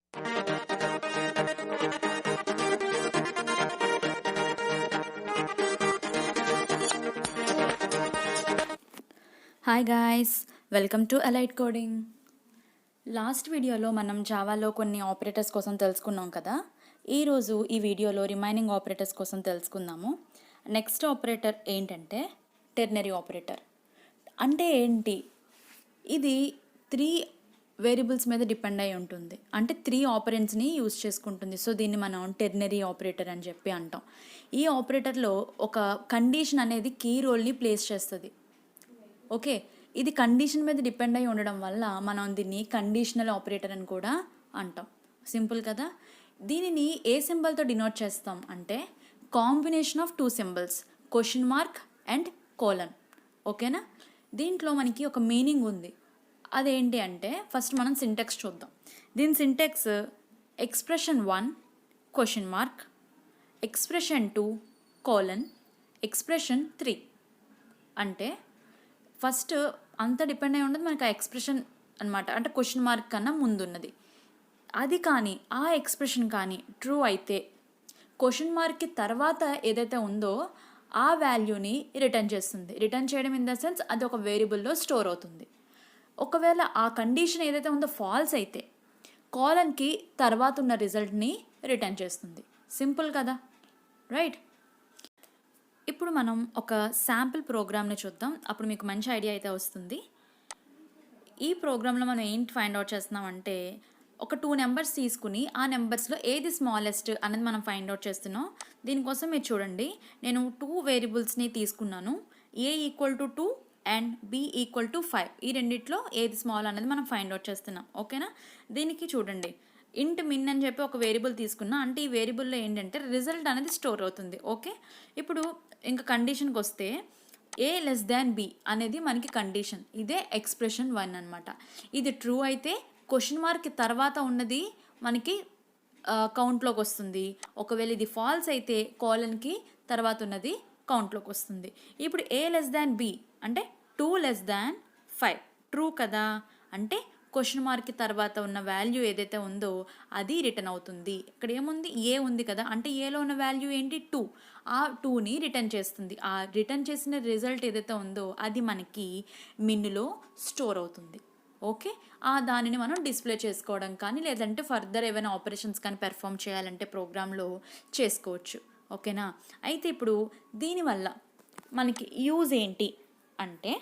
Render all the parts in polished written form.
Hi guys, welcome to alight coding. Last వీడియోలో మనం జావాలో కొన్ని ఆపరేటర్స్ కోసం తెలుసుకున్నాం కదా. ఈరోజు ఈ వీడియోలో రిమైనింగ్ ఆపరేటర్స్ కోసం తెలుసుకుందాము. నెక్స్ట్ ఆపరేటర్ ఏంటంటే టెర్నరీ ఆపరేటర్. అంటే ఏంటి? ఇది 3 వేరియబుల్స్ మీద డిపెండ్ అయి ఉంటుంది. అంటే 3 ఆపరెంట్స్ని యూజ్ చేసుకుంటుంది. సో దీన్ని మనం టెర్నరీ ఆపరేటర్ అని చెప్పి అంటాం. ఈ ఆపరేటర్లో ఒక కండిషన్ అనేది కీ రోల్ని ప్లేస్ చేస్తుంది. ఓకే, ఇది కండిషన్ మీద డిపెండ్ అయి ఉండడం వల్ల మనం దీన్ని కండిషనల్ ఆపరేటర్ అని కూడా అంటాం. సింపుల్ కదా. దీనిని ఏ సింబల్తో డినోట్ చేస్తాం అంటే combination of 2 symbols, question mark and colon. ఓకేనా. దీంట్లో మనకి ఒక మీనింగ్ ఉంది. అదేంటి అంటే ఫస్ట్ మనం సింటెక్స్ చూద్దాం. దీని Sintex expression 1 question mark, expression 2 colon, expression 3. అంటే ఫస్ట్ అంతా డిపెండ్ అయి ఉండదు మనకి ఆ ఎక్స్ప్రెషన్ అనమాట. అంటే క్వశ్చన్ మార్క్ కన్నా ముందున్నది. అది కానీ ఆ ఎక్స్ప్రెషన్ కానీ ట్రూ అయితే క్వశ్చన్ మార్క్కి తర్వాత ఏదైతే ఉందో ఆ వాల్యూని రిటర్న్ చేస్తుంది. రిటర్న్ చేయడం ఇన్ ద సెన్స్ అది ఒక వేరియబుల్లో స్టోర్ అవుతుంది. ఒకవేళ ఆ కండిషన్ ఏదైతే ఉందో ఫాల్స్ అయితే కాలన్కి తర్వాత ఉన్న రిజల్ట్ని రిటర్న్ చేస్తుంది. సింపుల్ కదా, రైట్? ఇప్పుడు మనం ఒక శాంపిల్ ప్రోగ్రామ్ని చూద్దాం. అప్పుడు మీకు మంచి ఐడియా అయితే వస్తుంది. ఈ ప్రోగ్రాంలో మనం ఏంటి ఫైండ్ అవుట్ చేస్తున్నామంటే ఒక 2 నెంబర్స్ తీసుకుని ఆ నెంబర్స్లో ఏది స్మాలెస్ట్ అనేది మనం ఫైండ్ అవుట్ చేస్తున్నాం. దీనికోసం మీరు చూడండి, నేను 2 వేరియబుల్స్ని తీసుకున్నాను. A = 2 and B = 5. ఈ రెండిట్లో ఏది స్మాల్ అనేది మనం ఫైండ్ అవుట్ చేస్తున్నాం. ఓకేనా. దీనికి చూడండి, ఇంట్ మిన్ అని చెప్పి ఒక వేరియబుల్ తీసుకున్నా. అంటే ఈ వేరియబుల్లో ఏంటంటే రిజల్ట్ అనేది స్టోర్ అవుతుంది. ఓకే, ఇప్పుడు ఇంకా కండిషన్కి వస్తే A<B అనేది మనకి కండిషన్. ఇదే ఎక్స్ప్రెషన్ 1 అనమాట. ఇది ట్రూ అయితే క్వశ్చన్ మార్క్ తర్వాత ఉన్నది మనకి కౌంట్లోకి వస్తుంది. ఒకవేళ ఇది ఫాల్స్ అయితే కాలన్కి తర్వాత ఉన్నది కౌంట్లోకి వస్తుంది. ఇప్పుడు A<B అంటే 2<5 ట్రూ కదా. అంటే క్వశ్చన్ మార్క్కి తర్వాత ఉన్న వాల్యూ ఏదైతే ఉందో అది రిటర్న్ అవుతుంది. ఇక్కడ ఏముంది, ఏ ఉంది కదా. అంటే ఏలో ఉన్న వాల్యూ ఏంటి, 2. ఆ 2ని రిటర్న్ చేస్తుంది. ఆ రిటర్న్ చేసిన రిజల్ట్ ఏదైతే ఉందో అది మనకి మిన్నులో స్టోర్ అవుతుంది. ఓకే, దానిని మనం డిస్ప్లే చేసుకోవడం కానీ లేదంటే ఫర్దర్ ఏమైనా ఆపరేషన్స్ కానీ పెర్ఫామ్ చేయాలంటే ప్రోగ్రాంలో చేసుకోవచ్చు. ఓకేనా. అయితే ఇప్పుడు దీనివల్ల మనకి యూజ్ ఏంటి అంటే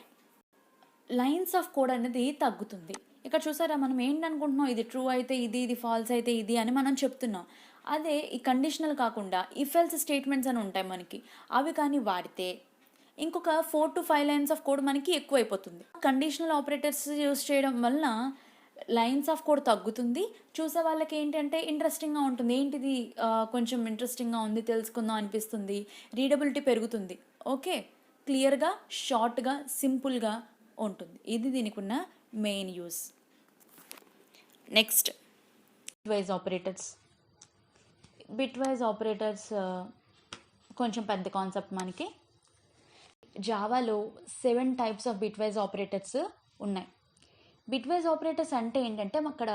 లైన్స్ ఆఫ్ కోడ్ అనేది తగ్గుతుంది. ఇక్కడ చూసారా, మనం ఏంటనుకుంటున్నాం, ఇది ట్రూ అయితే ఇది, ఇది ఫాల్స్ అయితే ఇది అని మనం చెప్తున్నాం. అదే ఈ కండిషనల్ కాకుండా ఇఫ్ ఎల్స్ స్టేట్మెంట్స్ అని ఉంటాయి మనకి, అవి కానీ వాడితే ఇంకొక 4 to 5 లైన్స్ ఆఫ్ కోడ్ మనకి ఎక్కువైపోతుంది. కండిషనల్ ఆపరేటర్స్ యూస్ చేయడం వల్ల లైన్స్ ఆఫ్ కోడ్ తగ్గుతుంది. చూసే వాళ్ళకి ఏంటంటే ఇంట్రెస్టింగ్గా ఉంటుంది. ఏంటిది కొంచెం ఇంట్రెస్టింగ్గా ఉంది, తెలుసుకుందాం అనిపిస్తుంది. రీడబిలిటీ పెరుగుతుంది. ఓకే, క్లియర్గా, షార్ట్గా, సింపుల్గా ఉంటుంది. ఇది దీనికి ఉన్న main use. Next bitwise operators. Bitwise operators కొంచెం పెద్ద కాన్సెప్ట్. మనకి జావాలో 7 టైప్స్ ఆఫ్ బిట్వైజ్ ఆపరేటర్స్ ఉన్నాయి. బిట్వైజ్ ఆపరేటర్స్ అంటే ఏంటంటే అక్కడ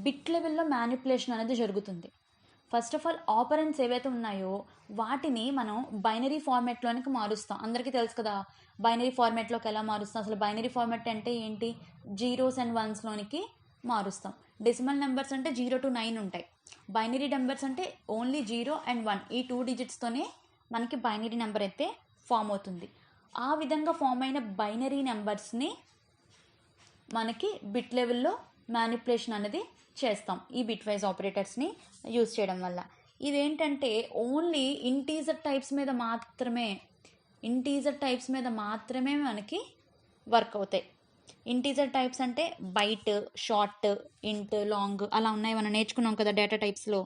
బిట్ లెవెల్లో మ్యానిపులేషన్ అనేది జరుగుతుంది. ఫస్ట్ ఆఫ్ ఆల్ ఆపరెంట్స్ ఏవైతే ఉన్నాయో వాటిని మనం బైనరీ ఫార్మాట్లోనికి మారుస్తాం. అందరికీ తెలుసు కదా బైనరీ ఫార్మాట్లోకి ఎలా మారుస్తాం. అసలు బైనరీ ఫార్మాట్ అంటే ఏంటి, 0s and 1s మారుస్తాం. Decimal numbers అంటే 0 to 9 ఉంటాయి. బైనరీ నెంబర్స్ అంటే ఓన్లీ 0 and 1 ఈ 2 డిజిట్స్తోనే మనకి బైనరీ నెంబర్ అయితే ఫామ్ అవుతుంది. ఆ విధంగా ఫామ్ అయిన బైనరీ నెంబర్స్ని మనకి బిట్ లెవెల్లో మ్యానిపులేషన్ అనేది చేస్తాం ఈ బిట్వైజ్ ఆపరేటర్స్ని యూజ్ చేయడం వల్ల. ఇదేంటంటే ఓన్లీ ఇంటీజర్ టైప్స్ మీద మాత్రమే మనకి వర్క్ అవుతాయి. ఇంటీజర్ టైప్స్ అంటే బైట్, షార్ట్, ఇంట్, లాంగ్ అలా ఉన్నాయి. మనం నేర్చుకున్నాం కదా డేటా టైప్స్లో.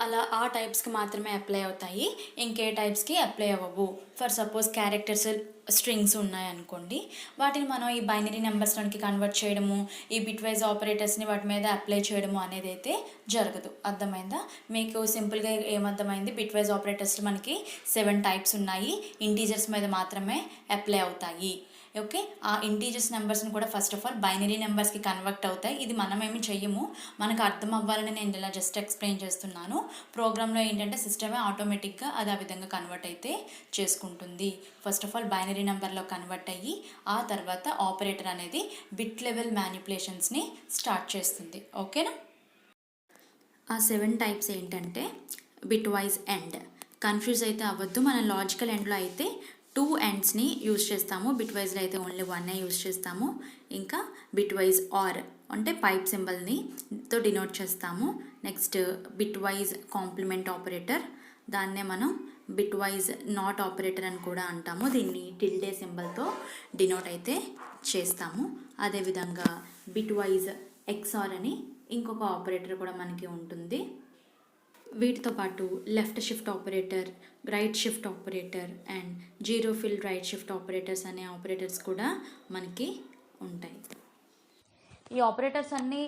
అలా ఆ టైప్స్కి మాత్రమే అప్లై అవుతాయి, ఇంకే టైప్స్కి అప్లై అవ్వవు. ఫర్ సపోజ్ క్యారెక్టర్స్, స్ట్రింగ్స్ ఉన్నాయనుకోండి, వాటిని మనం ఈ బైనరీ నెంబర్స్లోకి కన్వర్ట్ చేయడము, ఈ బిట్వైజ్ ఆపరేటర్స్ని వాటి మీద అప్లై చేయడము అనేది అయితే జరగదు. అర్థమైందా మీకు? సింపుల్గా ఏమర్థమైంది, బిట్వైజ్ ఆపరేటర్స్ మనకి 7 టైప్స్ ఉన్నాయి, ఇంటీజర్స్ మీద మాత్రమే అప్లై అవుతాయి. ఓకే, ఆ ఇంటీజర్స్ నెంబర్స్ని కూడా ఫస్ట్ ఆఫ్ ఆల్ బైనరీ నెంబర్స్కి కన్వర్ట్ అవుతాయి. ఇది మనమేమి చెయ్యము, మనకు అర్థం అవ్వాలని నేను ఇలా జస్ట్ ఎక్స్ప్లెయిన్ చేస్తున్నాను. ప్రోగ్రాంలో ఏంటంటే సిస్టమే ఆటోమేటిక్గా అది ఆ విధంగా కన్వర్ట్ అయితే చేసుకుంటుంది. ఫస్ట్ ఆఫ్ ఆల్ బైనరీ నెంబర్లో కన్వర్ట్ అయ్యి ఆ తర్వాత ఆపరేటర్ అనేది బిట్ లెవెల్ మ్యానిపులేషన్స్ని స్టార్ట్ చేస్తుంది. ఓకేనా. ఆ 7 టైప్స్ ఏంటంటే బిట్ వైజ్ ఎండ్. కన్ఫ్యూజ్ అయితే అవ్వద్దు, మన లాజికల్ ఎండ్లో అయితే 2 ఎండ్స్ని యూజ్ చేస్తాము, బిట్ వైజ్లో అయితే ఓన్లీ 1 యూజ్ చేస్తాము. ఇంకా బిట్ వైజ్ ఆర్ అంటే పైప్ సింబల్ని తో డినోట్ చేస్తాము. Next bit wise complement operator, దాన్నే మనం బిట్ వైజ్ నాట్ ఆపరేటర్ అని కూడా అంటాము. దీన్ని టిల్డే సింబల్తో డినోట్ అయితే చేస్తాము. అదేవిధంగా బిట్ వైజ్ ఎక్స్ఆర్ అని ఇంకొక ఆపరేటర్ కూడా మనకి ఉంటుంది. వీటితో పాటు left shift operator, right shift operator and zero fill right shift operators అనే ఆపరేటర్స్ కూడా మనకి ఉంటాయి. ఈ ఆపరేటర్స్ అన్నీ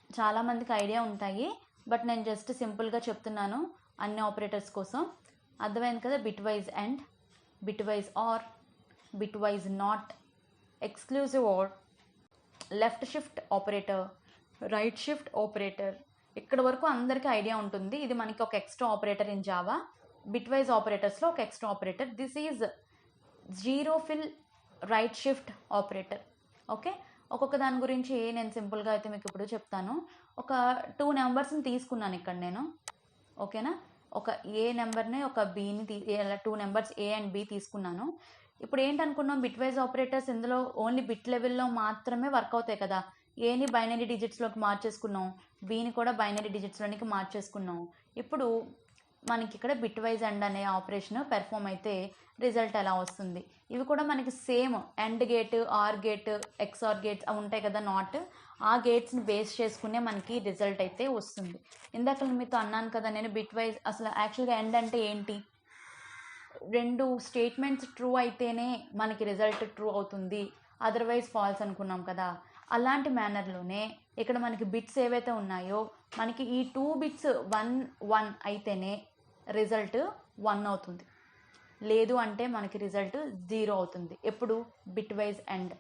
చాలామందికి ఐడియా ఉంటాయి, బట్ నేను జస్ట్ సింపుల్గా చెప్తున్నాను అన్ని ఆపరేటర్స్ కోసం. అర్థమైంది కదా. Bit wise and, bit wise or, bit wise not, exclusive or, left shift operator, right shift operator. ఇక్కడ వరకు అందరికీ ఐడియా ఉంటుంది. ఇది మనకి ఒక extra operator in Java. Bitwise ఆపరేటర్స్లో ఒక extra operator. This is zero fill right shift operator. Okay, ఒక్కొక్క దాని గురించి నేను సింపుల్గా అయితే మీకు ఇప్పుడు చెప్తాను. ఒక 2 నెంబర్స్ని తీసుకున్నాను ఇక్కడ నేను. ఓకేనా, ఒక ఏ నెంబర్ని ఒక బీని 2 నెంబర్స్ ఏ అండ్ బి తీసుకున్నాను. ఇప్పుడు ఏంటనుకున్నాం, బిట్ వైజ్ ఆపరేటర్స్ ఇందులో ఓన్లీ బిట్ లెవెల్లో మాత్రమే వర్క్ అవుతాయి కదా. ఏని బైనరీ డిజిట్స్లోకి మార్చేసుకున్నాం, బీని కూడా బైనరీ డిజిట్స్లోనికి మార్చేసుకున్నాం. ఇప్పుడు మనకి ఇక్కడ బిట్ వైజ్ ఎండ్ అనే ఆపరేషన్ పెర్ఫామ్ అయితే రిజల్ట్ ఎలా వస్తుంది. ఇవి కూడా మనకి same and gate, or gate, XOR gates అవి ఉంటాయి కదా, నాట్, ఆ గేట్స్ని బేస్ చేసుకునే మనకి రిజల్ట్ అయితే వస్తుంది. ఇందాక మీతో అన్నాను కదా నేను బిట్ వైజ్, అసలు యాక్చువల్గా ఎండ్ అంటే ఏంటి, 2 స్టేట్మెంట్స్ ట్రూ అయితేనే మనకి రిజల్ట్ ట్రూ అవుతుంది, అదర్వైజ్ ఫాల్స్ అనుకున్నాం కదా. అలాంటి మేనర్లోనే ఇక్కడ మనకి బిట్స్ ఏవైతే ఉన్నాయో మనకి ఈ 2 బిట్స్ 1 అయితేనే రిజల్ట్ 1 అవుతుంది, లేదు అంటే మనకి రిజల్ట్ 0 అవుతుంది. ఎప్పుడు బిట్ వైజ్ ఎండ్.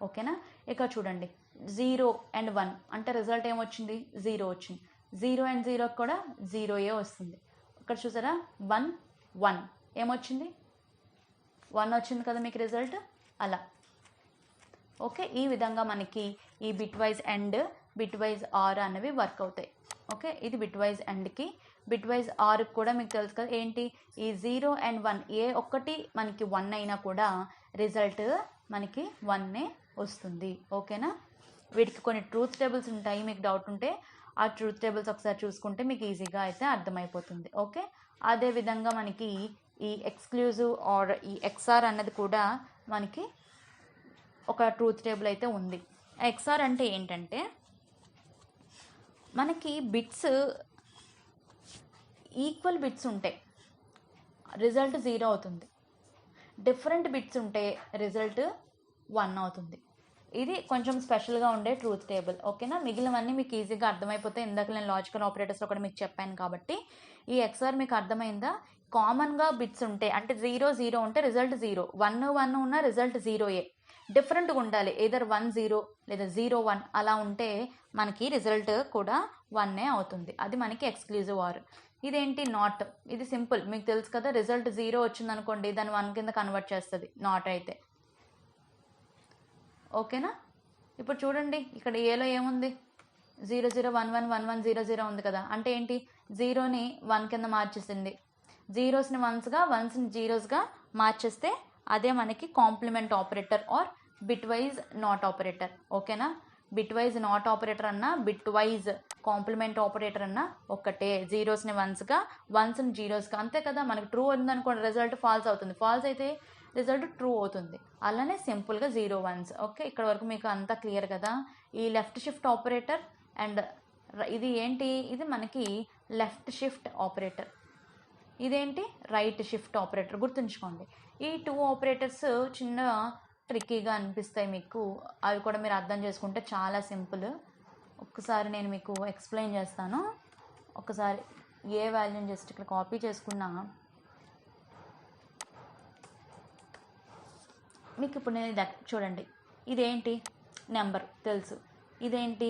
ఓకేనా. ఇక చూడండి, 0 and 1 అంటే రిజల్ట్ ఏమొచ్చింది, 0 వచ్చింది. 0 and 0 కూడా 0 వస్తుంది. ఇక్కడ చూసారా, 1 1 ఏమొచ్చింది, 1 వచ్చింది కదా మీకు రిజల్ట్. అలా ఓకే, ఈ విధంగా మనకి ఈ bit wise and, bit wise or అనేవి వర్క్ అవుతాయి. ఓకే, ఇది బిట్ వైజ్ ఎండ్కి. బిట్ వైజ్ ఆర్కి కూడా మీకు తెలుసు కదా ఏంటి, ఈ 0 and 1 ఏ ఒక్కటి మనకి 1 అయినా కూడా రిజల్ట్ మనకి 1 వస్తుంది. ఓకేనా. వీటికి కొన్ని ట్రూత్ టేబుల్స్ ఉంటాయి, మీకు డౌట్ ఉంటే ఆ ట్రూత్ టేబుల్స్ ఒకసారి చూసుకుంటే మీకు ఈజీగా అయితే అర్థమైపోతుంది. ఓకే, అదేవిధంగా మనకి ఈ ఎక్స్క్లూజివ్ ఆర్ ఈ ఎక్స్ఆర్ అన్నది కూడా మనకి ఒక ట్రూత్ టేబుల్ అయితే ఉంది. ఎక్స్ఆర్ అంటే ఏంటంటే మనకి బిట్స్ ఈక్వల్ బిట్స్ ఉంటాయి, రిజల్ట్ 0 అవుతుంది. డిఫరెంట్ బిట్స్ ఉంటే రిజల్ట్ 1 అవుతుంది. ఇది కొంచెం స్పెషల్గా ఉండే ట్రూత్ టేబుల్. ఓకేనా, మిగిలినవన్నీ మీకు ఈజీగా అర్థమైపోతాయి. ఇందాక నేను లాజికల్ ఆపరేటర్స్లో కూడా మీకు చెప్పాను కాబట్టి ఈ ఎక్స్ఆర్ మీకు అర్థమైందా. కామన్గా బిట్స్ ఉంటే అంటే 0 0 ఉంటే రిజల్ట్ 0, 1 1 ఉన్న రిజల్ట్ 0. డిఫరెంట్గా ఉండాలి, ఏదర్ 1 0 లేదా 0 1 అలా ఉంటే మనకి రిజల్ట్ కూడా 1 అవుతుంది. అది మనకి ఎక్స్క్లూజివ్ ఆర్. ఇదేంటి, నాట్. ఇది సింపుల్, మీకు తెలుసు కదా, రిజల్ట్ 0 వచ్చింది అనుకోండి దాన్ని 1 కింద కన్వర్ట్ చేస్తుంది నాట్ అయితే. ఓకేనా. ఇప్పుడు చూడండి ఇక్కడ ఏలో ఏముంది, 0 0 1 1 1 1 0 0 ఉంది కదా, అంటే ఏంటి, 0ని 1 కింద మార్చేసింది, 0స్ని 1స్గా 1స్ని 0స్గా మార్చేస్తే అదే మనకి complement operator or bit wise not operator. ఓకేనా, బిట్ వైజ్ నాట్ ఆపరేటర్ అన్నా బిట్ వైజ్ కాంప్లిమెంట్ ఆపరేటర్ అన్నా ఒక్కటే. 0స్ని 1స్గా 1స్ని 0స్గా, అంతే కదా. మనకి ట్రూ ఉందనుకోండి రిజల్ట్ ఫాల్స్ అవుతుంది, ఫాల్స్ అయితే రిజల్ట్ ట్రూ అవుతుంది. అలానే సింపుల్గా 0 1s. ఓకే, ఇక్కడ వరకు మీకు అంతా క్లియర్ కదా. ఈ లెఫ్ట్ షిఫ్ట్ ఆపరేటర్ అండ్ ఇది ఏంటి, ఇది మనకి లెఫ్ట్ షిఫ్ట్ ఆపరేటర్, ఇదేంటి రైట్ షిఫ్ట్ ఆపరేటర్. గుర్తుంచుకోండి, ఈ 2 ఆపరేటర్స్ చిన్న ట్రిక్కీగా అనిపిస్తాయి మీకు, అవి కూడా మీరు అర్థం చేసుకుంటే చాలా సింపుల్. ఒక్కసారి నేను మీకు ఎక్స్ప్లెయిన్ చేస్తాను. ఒకసారి ఏ వాల్యూని జస్ట్ ఇక్కడ కాపీ చేసుకున్నా, మీకు ఇప్పుడు నేను చూడండి, ఇదేంటి నెంబర్ తెలుసు, ఇదేంటి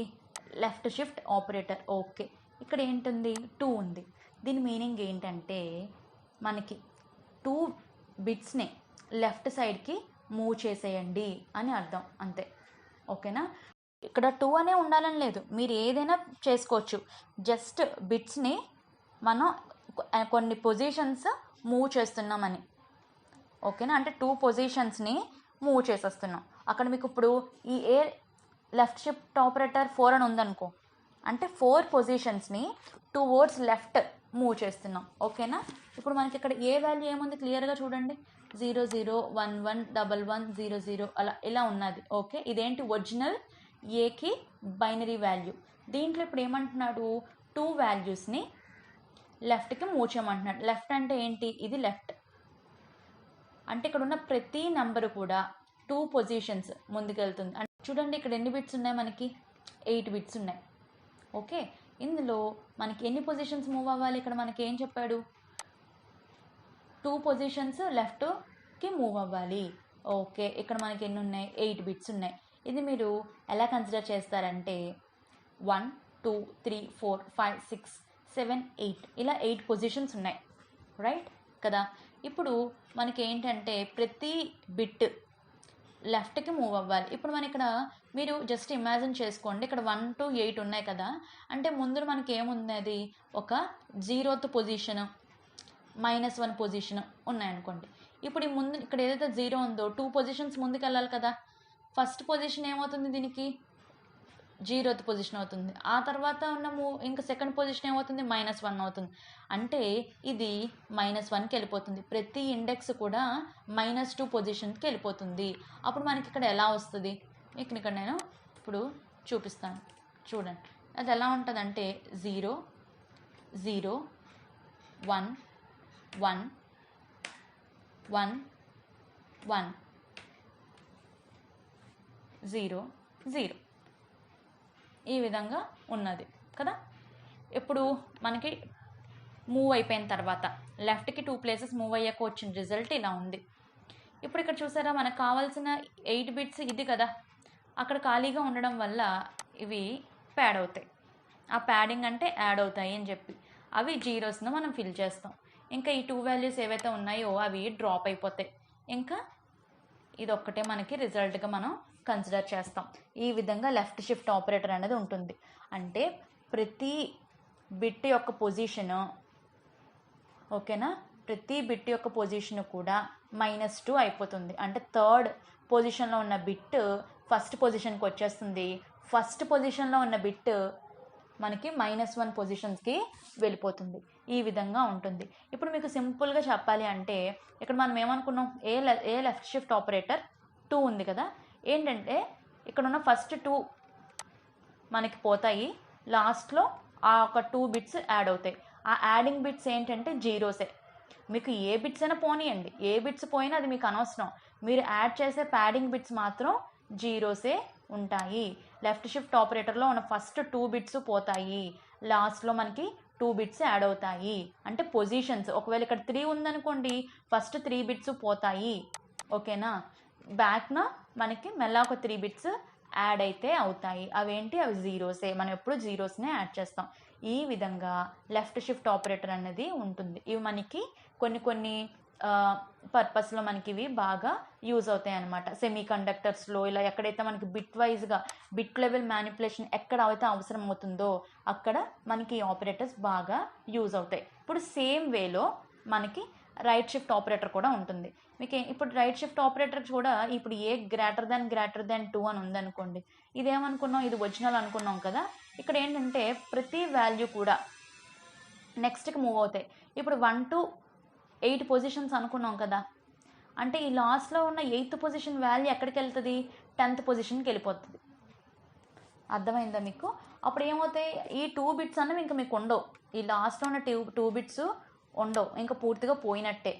లెఫ్ట్ షిఫ్ట్ ఆపరేటర్. ఓకే, ఇక్కడ ఏంటుంది 2 ఉంది. దీని మీనింగ్ ఏంటంటే మనకి 2 బిట్స్ని లెఫ్ట్ సైడ్కి మూవ్ చేసేయండి అని అర్థం, అంతే. ఓకేనా, ఇక్కడ 2 అనే ఉండాలని లేదు, మీరు ఏదైనా చేసుకోవచ్చు. జస్ట్ బిట్స్ని మనం కొన్ని పొజిషన్స్ మూవ్ చేస్తున్నామని. ఓకేనా, అంటే 2 పొజిషన్స్ని మూవ్ చేసేస్తున్నాం. అక్కడ మీకు ఇప్పుడు ఈ ఏ లెఫ్ట్ షిఫ్ట్ ఆపరేటర్ 4 అని ఉందనుకో, అంటే 4 పొజిషన్స్ని టువర్డ్స్ లెఫ్ట్ మూవ్ చేస్తున్నాం. ఓకేనా, ఇప్పుడు మనకి ఇక్కడ ఏ వాల్యూ ఏముంది క్లియర్గా చూడండి, 0 0 1 1 1 1 0 0 అలా ఇలా ఉన్నది. ఓకే, ఇదేంటి ఒరిజినల్ ఏకి బైనరీ వాల్యూ. దీంట్లో ఇప్పుడు ఏమంటున్నాడు, 2 వాల్యూస్ని లెఫ్ట్కి మూవ్ చేయమంటున్నాడు. లెఫ్ట్ అంటే ఏంటి, ఇది లెఫ్ట్ అంటే ఇక్కడ ఉన్న ప్రతి నెంబరు కూడా 2 పొజిషన్స్ ముందుకెళ్తుంది. అంటే చూడండి, ఇక్కడ ఎన్ని బిట్స్ ఉన్నాయి, మనకి 8 బిట్స్ ఉన్నాయి. ఓకే, ఇందులో మనకి ఎన్ని పొజిషన్స్ మూవ్ అవ్వాలి, ఇక్కడ మనకి ఏం చెప్పాడు, 2 పొజిషన్స్ లెఫ్ట్కి మూవ్ అవ్వాలి. ఓకే, ఇక్కడ మనకి ఎన్ని ఉన్నాయి, 8 బిట్స్ ఉన్నాయి. ఇది మీరు ఎలా కన్సిడర్ చేస్తారంటే 1 2 3 4 5 6 7 8 ఇలా 8 పొజిషన్స్ ఉన్నాయి, రైట్ కదా. ఇప్పుడు మనకి ఏంటంటే ప్రతి బిట్ లెఫ్ట్కి మూవ్ అవ్వాలి. ఇప్పుడు మన ఇక్కడ మీరు జస్ట్ ఇమాజిన్ చేసుకోండి, ఇక్కడ 1 to 8 ఉన్నాయి కదా, అంటే ముందు మనకి ఏముంది, ఒక 0th పొజిషన్ -1 పొజిషన్ ఉన్నాయనుకోండి. ఇప్పుడు ఈ ముందు ఇక్కడ ఏదైతే 0 ఉందో 2 పొజిషన్స్ ముందుకు వెళ్ళాలి కదా. ఫస్ట్ పొజిషన్ ఏమవుతుంది, దీనికి 0th పొజిషన్ అవుతుంది. ఆ తర్వాత ఉన్న ఇంకా సెకండ్ పొజిషన్ ఏమవుతుంది, -1 అవుతుంది. అంటే ఇది -1కి వెళ్ళిపోతుంది. ప్రతి ఇండెక్స్ కూడా -2 పొజిషన్కి వెళ్ళిపోతుంది. అప్పుడు మనకి ఇక్కడ ఎలా వస్తుంది, ఇక్కడ నేను ఇప్పుడు చూపిస్తాను చూడండి. అది ఎలా ఉంటుందంటే 0 0 1 1 1 1 0 0 ఈ విధంగా ఉన్నది కదా. ఇప్పుడు మనకి మూవ్ అయిపోయిన తర్వాత లెఫ్ట్కి 2 ప్లేసెస్ మూవ్ అయ్యాక వచ్చిన రిజల్ట్ ఇలా ఉంది. ఇప్పుడు ఇక్కడ చూసారా, మనకు కావాల్సిన 8 బిట్స్ ఇది కదా, అక్కడ ఖాళీగా ఉండడం వల్ల ఇవి ప్యాడ్ అవుతాయి. ఆ ప్యాడింగ్ అంటే యాడ్ అవుతాయి అని చెప్పి అవి జీరోస్ను మనం ఫిల్ చేస్తాం. ఇంకా ఈ 2 వాల్యూస్ ఏవైతే ఉన్నాయో అవి డ్రాప్ అయిపోతాయి. ఇంకా ఇది ఒక్కటే మనకి రిజల్ట్గా మనం కన్సిడర్ చేస్తాం. ఈ విధంగా లెఫ్ట్ షిఫ్ట్ ఆపరేటర్ అనేది ఉంటుంది. అంటే ప్రతి బిట్ యొక్క పొజిషను, ఓకేనా, ప్రతి బిట్ యొక్క పొజిషన్ కూడా -2 అయిపోతుంది. అంటే థర్డ్ పొజిషన్లో ఉన్న బిట్ ఫస్ట్ పొజిషన్కి వచ్చేస్తుంది. ఫస్ట్ పొజిషన్లో ఉన్న బిట్ మనకి -1 పొజిషన్స్కి వెళ్ళిపోతుంది. ఈ విధంగా ఉంటుంది. ఇప్పుడు మీకు సింపుల్గా చెప్పాలి అంటే ఇక్కడ మనం ఏమనుకున్నాం, ఏ లెఫ్ట్ షిఫ్ట్ ఆపరేటర్ 2 ఉంది కదా, ఏంటంటే ఇక్కడ ఉన్న ఫస్ట్ 2 మనకి పోతాయి, లాస్ట్లో ఆ ఒక 2 బిట్స్ యాడ్ అవుతాయి. ఆ యాడింగ్ బిట్స్ ఏంటంటే జీరోసే. మీకు ఏ బిట్స్ అయినా పోనీయండి, ఏ బిట్స్ పోయినా అది మీకు అనవసరం. మీరు యాడ్ చేసే ప్యాడింగ్ బిట్స్ మాత్రం జీరోసే ఉంటాయి. లెఫ్ట్ షిఫ్ట్ ఆపరేటర్లో ఉన్న ఫస్ట్ 2 బిట్స్ పోతాయి, లాస్ట్లో మనకి 2 బిట్స్ యాడ్ అవుతాయి. అంటే పొజిషన్స్, ఒకవేళ ఇక్కడ 3 ఉందనుకోండి, ఫస్ట్ 3 బిట్స్ పోతాయి. ఓకేనా, బ్యాక్న మనకి మెల్ల ఒక 3 బిట్స్ యాడ్ అయితే అవుతాయి. అవేంటి, అవి జీరోసే. మనం ఎప్పుడు జీరోస్నే యాడ్ చేస్తాం. ఈ విధంగా లెఫ్ట్ షిఫ్ట్ ఆపరేటర్ అనేది ఉంటుంది. ఇవి మనకి కొన్ని పర్పస్లో మనకి ఇవి బాగా యూజ్ అవుతాయి అన్నమాట. సెమీ కండక్టర్స్లో ఇలా ఎక్కడైతే మనకి బిట్ వైజ్గా బిట్ లెవెల్ మ్యానిపులేషన్ ఎక్కడ అయితే అవసరం అవుతుందో అక్కడ మనకి ఆపరేటర్స్ బాగా యూజ్ అవుతాయి. ఇప్పుడు సేమ్ వేలో మనకి రైట్ షిఫ్ట్ ఆపరేటర్ కూడా ఉంటుంది. మీకు ఇప్పుడు రైట్ షిఫ్ట్ ఆపరేటర్ కూడా ఇప్పుడు ఏ గ్రేటర్ దాన్ 2 అని ఉందనుకోండి, ఇదేమనుకున్నాం, ఇది ఒరిజినల్ అనుకున్నాం కదా. ఇక్కడ ఏంటంటే ప్రతి వాల్యూ కూడా నెక్స్ట్కి మూవ్ అవుతాయి. ఇప్పుడు 1 to 8 పొజిషన్స్ అనుకున్నాం కదా, అంటే ఈ లాస్ట్లో ఉన్న 8th పొజిషన్ వాల్యూ ఎక్కడికి వెళ్తుంది, 10th పొజిషన్కి వెళ్ళిపోతుంది. అర్థమైందా మీకు? అప్పుడు ఏమవుతాయి, ఈ 2 బిట్స్ అన్నవి ఇంకా మీకు ఉండవు. ఈ లాస్ట్లో ఉన్న 2 బిట్స్ ఉండవు, ఇంకా పూర్తిగా పోయినట్టే.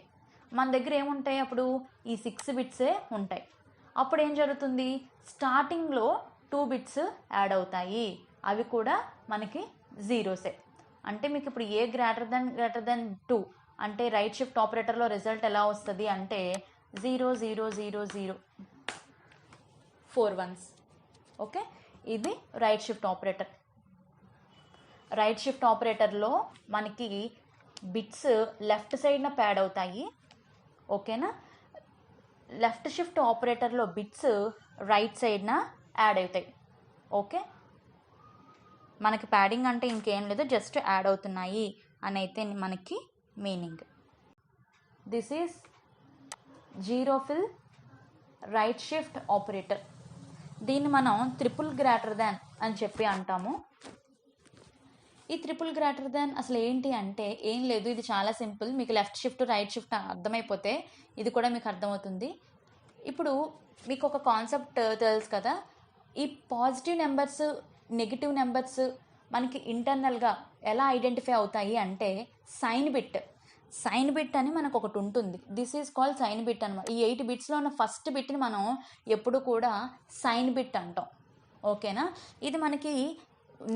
మన దగ్గర ఏముంటాయి అప్పుడు, ఈ 6 బిట్సే ఉంటాయి. అప్పుడు ఏం జరుగుతుంది, స్టార్టింగ్లో 2 బిట్స్ యాడ్ అవుతాయి, అవి కూడా మనకి జీరోసే. అంటే మీకు ఇప్పుడు ఏ గ్రేటర్ దెన్ 2 అంటే రైట్ షిఫ్ట్ ఆపరేటర్లో రిజల్ట్ ఎలా వస్తుంది అంటే 0 4 ones. ఓకే, ఇది right shift operator. Right shift ఆపరేటర్లో మనకి బిట్స్ లెఫ్ట్ సైడ్న ప్యాడ్ అవుతాయి. ఓకేనా, లెఫ్ట్ షిఫ్ట్ ఆపరేటర్లో బిట్స్ రైట్ సైడ్న యాడ్ అవుతాయి. ఓకే, మనకి ప్యాడింగ్ అంటే ఇంకేం లేదు, జస్ట్ యాడ్ అవుతున్నాయి అని అయితే మనకి meaning. This is zero fill right shift operator. దీన్ని మనం ట్రిపుల్ గ్రేటర్ దాన్ అని చెప్పి అంటాము. ఈ ట్రిపుల్ గ్రేటర్ దాన్ అసలు ఏంటి అంటే ఏం లేదు, ఇది చాలా సింపుల్. మీకు లెఫ్ట్ షిఫ్ట్ రైట్ షిఫ్ట్ అర్థమైపోతే ఇది కూడా మీకు అర్థమవుతుంది. ఇప్పుడు మీకు ఒక కాన్సెప్ట్ తెలుసు కదా, ఈ పాజిటివ్ నెంబర్స్ నెగిటివ్ నెంబర్స్ మనకి ఇంటర్నల్గా ఎలా ఐడెంటిఫై అవుతాయి అంటే సైన్ బిట్ అని మనకు ఒకటి ఉంటుంది. This is called sign bit అనమాట. ఈ 8 బిట్స్లో ఉన్న ఫస్ట్ బిట్ని మనం ఎప్పుడు కూడా సైన్ బిట్ అంటాం. ఓకేనా, ఇది మనకి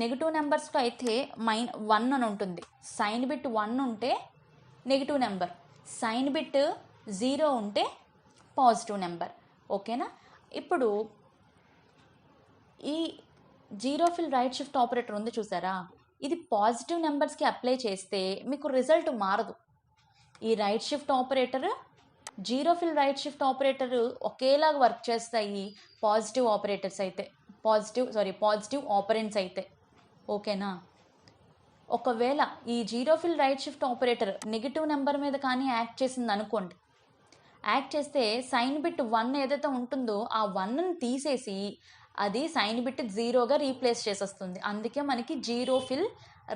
నెగిటివ్ నెంబర్స్లో అయితే -1 అని ఉంటుంది. సైన్ బిట్ 1 ఉంటే నెగిటివ్ నెంబర్, సైన్ బిట్ 0 ఉంటే పాజిటివ్ నెంబర్. ఓకేనా, ఇప్పుడు ఈ zero fill right shift operator ఉంది చూసారా, ఇది పాజిటివ్ నెంబర్స్కి అప్లై చేస్తే మీకు రిజల్ట్ మారదు. ఈ right shift operator, zero fill right shift operator ఒకేలాగా వర్క్ చేస్తాయి పాజిటివ్ ఆపరేటర్స్ అయితే, పాజిటివ్ ఆపరెంట్స్ అయితే. ఓకేనా, ఒకవేళ ఈ zero fill right shift operator negative number మీద కానీ యాక్ట్ చేసింది అనుకోండి, యాక్ట్ చేస్తే సైన్ బిట్ 1 ఏదైతే ఉంటుందో ఆ 1ని తీసేసి అది సైన్ బిట్ 0గా రీప్లేస్ చేసేస్తుంది. అందుకే మనకి zero fill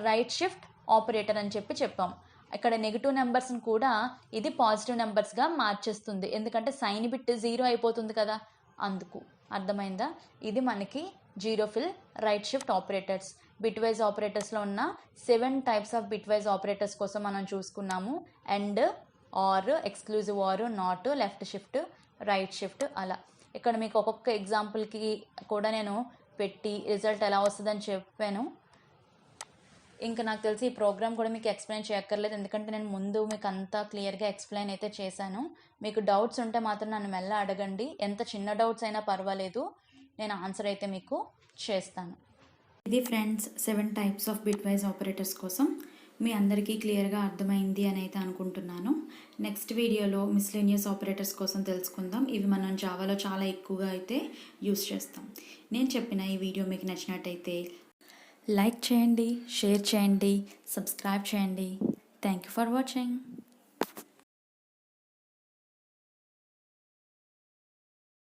right shift operator అని చెప్పాం. ఇక్కడ నెగిటివ్ నెంబర్స్ని కూడా ఇది పాజిటివ్ నెంబర్స్గా మార్చేస్తుంది, ఎందుకంటే సైన్ బిట్ 0 అయిపోతుంది కదా, అందుకు. అర్థమైందా? ఇది మనకి zero fill right shift operators. Bitwise ఆపరేటర్స్లో ఉన్న 7 టైప్స్ ఆఫ్ బిట్వైజ్ ఆపరేటర్స్ కోసం మనం చూసుకున్నాము. And, or, exclusive or, not, left shift, right shift, అలా. ఇక్కడ మీకు ఒక్కొక్క ఎగ్జాంపుల్కి కూడా నేను పెట్టి రిజల్ట్ ఎలా వస్తుందని చెప్పాను. ఇంకా నాకు తెలిసి ఈ ప్రోగ్రామ్ కూడా మీకు ఎక్స్ప్లెయిన్ చేయక్కర్లేదు, ఎందుకంటే నేను ముందు మీకు అంతా క్లియర్గా ఎక్స్ప్లెయిన్ అయితే చేశాను. మీకు డౌట్స్ ఉంటే మాత్రం నన్ను మెల్ల అడగండి, ఎంత చిన్న డౌట్స్ అయినా పర్వాలేదు, నేను ఆన్సర్ అయితే మీకు చేస్తాను. ఇది friends 7 types of bitwise operators కోసం. మీ అందరికీ క్లియర్గా అర్థమైంది అని అయితే అనుకుంటున్నాను. నెక్స్ట్ వీడియోలో మిస్లేనియస్ ఆపరేటర్స్ కోసం తెలుసుకుందాం. ఇవి మనం జావాలో చాలా ఎక్కువగా అయితే యూస్ చేస్తాం. నేను చెప్పిన ఈ వీడియో మీకు నచ్చినట్టయితే లైక్ చేయండి, షేర్ చేయండి, సబ్స్క్రైబ్ చేయండి. Thank you for watching.